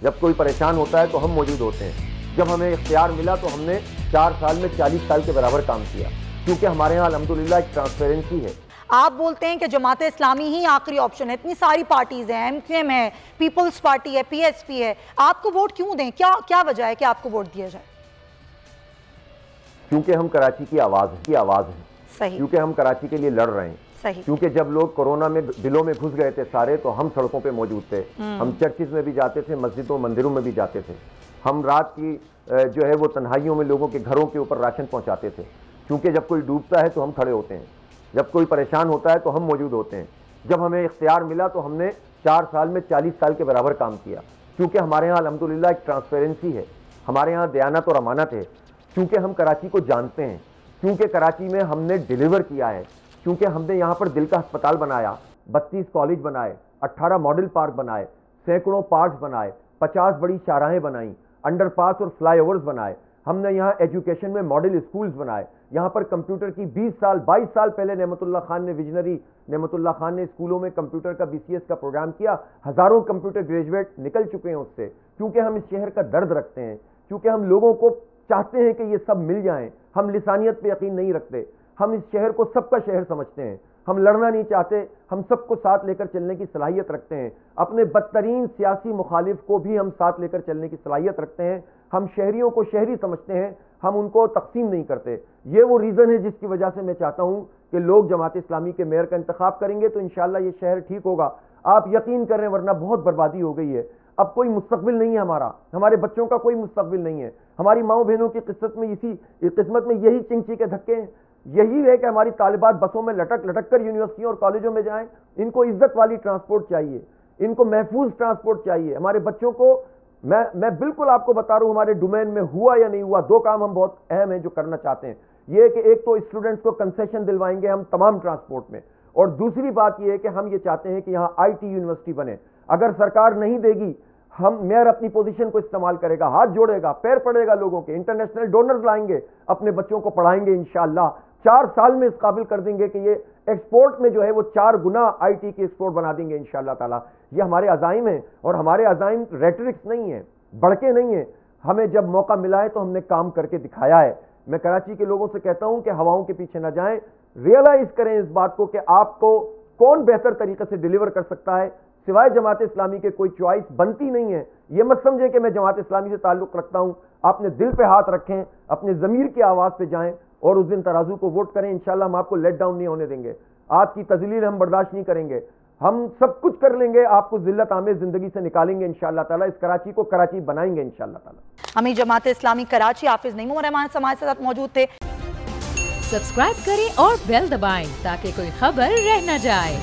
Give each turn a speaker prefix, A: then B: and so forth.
A: جب کوئی پریشان ہوتا ہے تو ہم موجود ہوتے ہیں. جب ہمیں اختیار ملا تو ہم نے 4 سال میں 40 سال کے برابر کام کیا، کیونکہ ہمارے ہاں الحمدللہ ایک ٹرانسپیرنسی ہے.
B: آپ بولتے ہیں کہ جماعت اسلامی ہی آخری آپشن ہے، اتنی ساری پارٹیز ہیں، MQM ہے، پیپلز پارٹی ہے، PSP ہے، آپ کو ووٹ کیوں دیں؟ کیا وجہ ہے کہ آپ کو ووٹ دیا جائے؟
A: کیونکہ ہم کراچی کی آواز ہیں.
B: صحیح.
A: کیونکہ ہم کراچی کے لیے لڑ رہے ہیں.
B: صحیح.
A: کیونکہ جب لوگ کورونا میں دلوں میں گھس گئے تھے سارے، تو ہم سڑکوں پہ موجود تھے. ہم چرچز میں بھی جاتے تھے، مسجدوں مندروں میں بھی جاتے تھے. ہم رات کی جو ہے وہ تنہائیوں میں لوگوں کے گھروں کے اوپر راشن پہنچاتے تھے. کیونکہ جب کوئی ڈوبتا ہے تو ہم کھڑے ہوتے ہیں، جب کوئی پریشان ہوتا ہے تو ہم موجود ہوتے ہیں. جب ہمیں اختیار ملا تو ہم نے 4 سال میں 40 سال کے برابر کام کیا، کیونکہ ہمارے ہاں الحمدللہ ایک ٹرانسپیرنسی ہے، ہمارے ہاں دیانت اور امانت ہے. کیونکہ ہم کراچی کو جانتے ہیں، کیونکہ کراچی میں ہم نے ڈیلیور کیا ہے، کیونکہ ہم نے یہاں پر دل کا ہسپتال بنایا، 32 کالج بنائے، 18 ماڈل پارک بنائے، سینکڑوں پارکس بنائے، 50 بڑی شاہراہیں بنائیں، انڈر پاس اور فلائی اوورز بنائے. ہم نے یہاں ایجوکیشن میں ماڈل اسکولز بنائے. یہاں پر کمپیوٹر کی 22 سال پہلے نعمت اللہ خان نے، ویژنری نعمت اللہ خان نے اسکولوں میں کمپیوٹر کا BCS کا پروگرام کیا. ہزاروں کمپیوٹر گریجویٹ نکل چکے ہیں اس سے. کیونکہ ہم اس شہر کا درد رکھتے ہیں، کیونکہ ہم لوگوں کو چاہتے ہیں کہ یہ سب مل جائیں. ہم لسانیت پہ یقین نہیں رکھتے، ہم اس شہر کو سب کا شہر سمجھتے ہیں. ہم لڑنا نہیں چاہتے، ہم سب کو ساتھ لے کر چلنے کی صلاحیت رکھتے ہیں. اپنے بدترین سیاسی مخالف کو بھی ہم ساتھ لے کر چلنے کی صلاحیت رکھتے ہیں. ہم شہریوں کو شہری سمجھتے ہیں، ہم ان کو تقسیم نہیں کرتے. یہ وہ ریزن ہے جس کی وجہ سے میں چاہتا ہوں کہ لوگ جماعت اسلامی کے میئر کا انتخاب کریں گے تو انشاءاللہ یہ شہر ٹھیک ہوگا. آپ یقین کریں، ورنہ بہت بربادی ہو گئی ہے. اب کوئی مستقبل نہیں ہے ہمارے بچوں کا کوئی مستقبل نہیں ہے. ہماری ماؤں بہنوں کی قسمت میں یہی چنچی کے دھکے ہیں. یہی ہے کہ ہماری طالبات بسوں میں لٹک کر یونیورسٹیوں اور کالجوں میں جائیں. ان کو عزت والی ٹرانسپورٹ چاہیے، ان کو محفوظ ٹرانسپورٹ چاہیے. ہمارے بچوں کو میں بالکل آپ کو بتا رہا ہوں، ہمارے ڈومین میں ہوا یا نہیں ہوا، 2 کام ہم بہت اہم ہیں جو کرنا چاہتے ہیں. یہ کہ ایک تو اسٹوڈنٹس کو کنسیشن دلوائیں گے ہم تمام ٹرانسپورٹ میں، اور دوسری بات یہ ہے کہ ہم یہ چاہتے ہیں کہ یہاں IT یونیورسٹی بنے. اگر سرکار نہیں دے گی، ہم میئر اپنی پوزیشن کو استعمال کرے گا، ہاتھ جوڑے گا، پیر پڑے گا لوگوں کے، انٹرنیشنل ڈونرز لائیں گے، اپنے بچوں کو پڑھائیں گے انشاءاللہ. 4 سال میں اس قابل کر دیں گے کہ یہ ایکسپورٹ میں جو ہے وہ 4 گنا IT کی ایکسپورٹ بنا دیں گے انشاءاللہ تعالی. یہ ہمارے عزائم ہیں، اور ہمارے عزائم ریٹرکس نہیں ہیں، بڑکے نہیں ہیں. ہمیں جب موقع ملا ہے تو ہم نے کام کر کے دکھایا ہے. میں کراچی کے لوگوں سے کہتا ہوں کہ ہواؤں کے پیچھے نہ جائیں، ریئلائز کریں اس بات کو کہ آپ کو کون بہتر طریقے سے ڈیلیور کر سکتا ہے. سوائے جماعت اسلامی کے کوئی چوائس بنتی نہیں ہے. یہ مت سمجھیں کہ میں جماعت اسلامی سے تعلق رکھتا ہوں. اپنے دل پہ ہاتھ رکھیں، اپنے ضمیر کی آواز پہ جائیں، اور اس دن ترازو کو ووٹ کریں. انشاءاللہ ہم آپ کو لیٹ ڈاؤن نہیں ہونے دیں گے، آپ کی تذلیل ہم برداشت نہیں کریں گے. ہم سب کچھ کر لیں گے، آپ کو ذلت آمیز زندگی سے نکالیں گے انشاءاللہ تعالی. اس کراچی کو کراچی بنائیں گے انشاءاللہ تعالی.
B: ہمیں جماعت اسلامی کراچی حافظ نعیم الرحمان ہمارے ساتھ موجود تھے.
C: سبسکرائب کریں اور بیل دبائیں تاکہ کوئی خبر رہ نہ جائے.